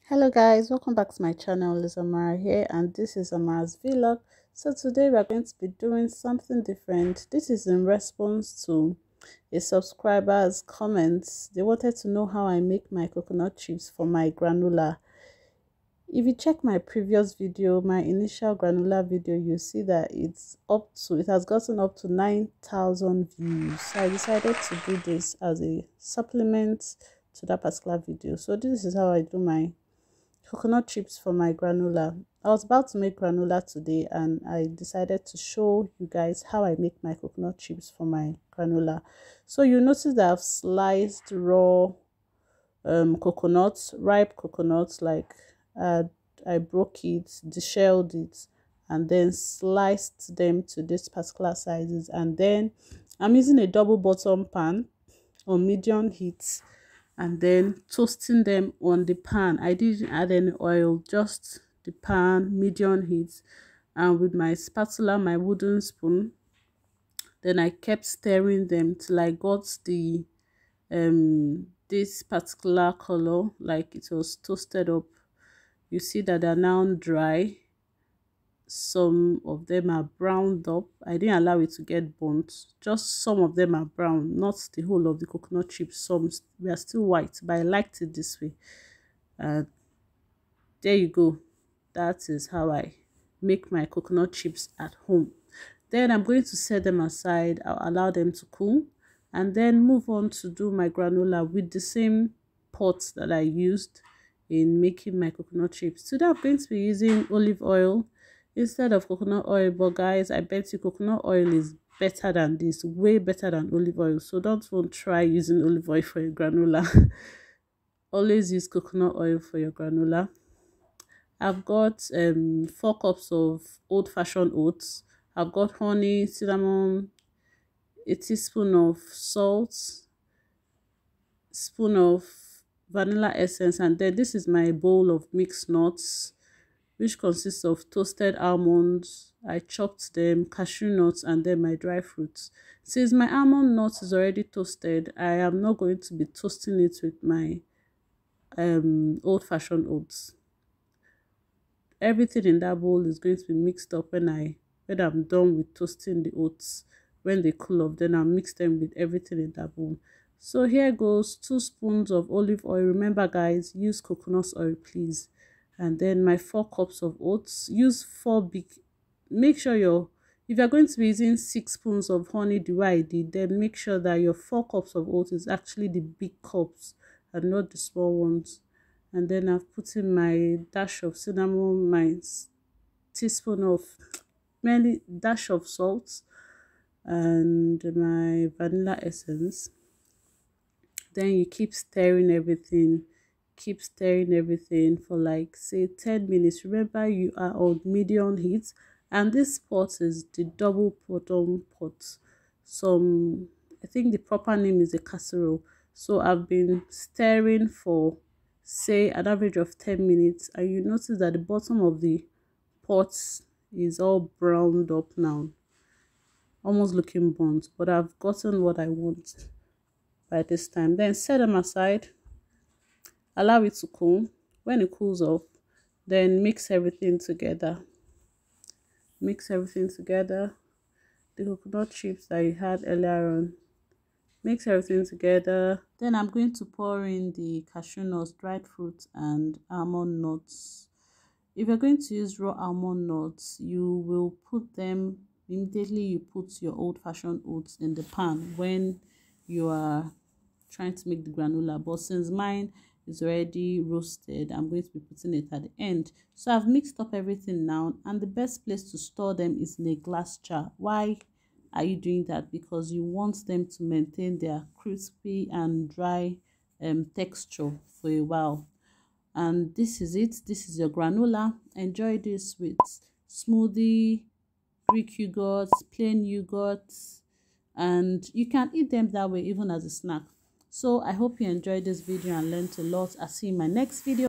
Hello guys, welcome back to my channel. It's Amara here and this is Amara's vlog. So today we're going to be doing something different. This is in response to a subscriber's comments. They wanted to know how I make my coconut chips for my granola. If you check my previous video, my initial granola video, you see that it has gotten up to 9,000 views. So I decided to do this as a supplement to that particular video. So this is how I do my coconut chips for my granola. I was about to make granola today and I decided to show you guys how I make my coconut chips for my granola. So you notice that I've sliced raw coconuts, ripe coconuts, like I broke it, deshelled it, and then sliced them to this particular sizes. And then I'm using a double bottom pan on medium heat and then toasting them on the pan. I didn't add any oil, just the pan, medium heat, and with my spatula, my wooden spoon, then I kept stirring them till I got the this particular color, like it was toasted up. You see that they're now dry. Some of them are browned up. I didn't allow it to get burnt. Just some of them are brown, not the whole of the coconut chips. Some were still white, but I liked it this way. There you go. That is how I make my coconut chips at home. Then I'm going to set them aside. I'll allow them to cool and then move on to do my granola with the same pot that I used in making my coconut chips. Today I'm going to be using olive oil instead of coconut oil, but guys, I bet you coconut oil is better than this, way better than olive oil. So don't try using olive oil for your granola. Always use coconut oil for your granola. I've got 4 cups of old-fashioned oats. I've got honey, cinnamon, a teaspoon of salt, spoon of vanilla essence, and then this is my bowl of mixed nuts, which consists of toasted almonds. I chopped them, cashew nuts, and then my dry fruits. Since my almond nuts is already toasted, I am not going to be toasting it with my old-fashioned oats. Everything in that bowl is going to be mixed up when I'm done with toasting the oats. When they cool off, then I'll mix them with everything in that bowl. So here goes 2 spoons of olive oil. Remember guys, use coconut oil please. And then my 4 cups of oats. Use 4 big. Make sure if you're going to be using 6 spoons of honey the way I did, then make sure that your 4 cups of oats is actually the big cups and not the small ones. And then I've put in my dash of cinnamon, my teaspoon of dash of salt, and my vanilla essence. Then you keep stirring everything for like say 10 minutes. Remember, you are on medium heat and this pot is the double bottom pot. I think the proper name is a casserole. So I've been stirring for say an average of 10 minutes, and you notice that the bottom of the pot is all browned up now, almost looking burnt, but I've gotten what I want by this time. Then set them aside, allow it to cool. When it cools off, then mix everything together. The coconut chips that you had earlier on, mix everything together. Then I'm going to pour in the cashew nuts, dried fruit, and almond nuts. If you're going to use raw almond nuts, you will put them immediately. You put your old-fashioned oats in the pan when you are trying to make the granola, but since mine is already roasted, I'm going to be putting it at the end. So I've mixed up everything now, and the best place to store them is in a glass jar. Why are you doing that? Because you want them to maintain their crispy and dry texture for a while. And this is it. This is your granola. Enjoy this with smoothie, Greek yogurt, plain yogurt, and you can eat them that way even as a snack. So I hope you enjoyed this video and learned a lot. I'll see you in my next video.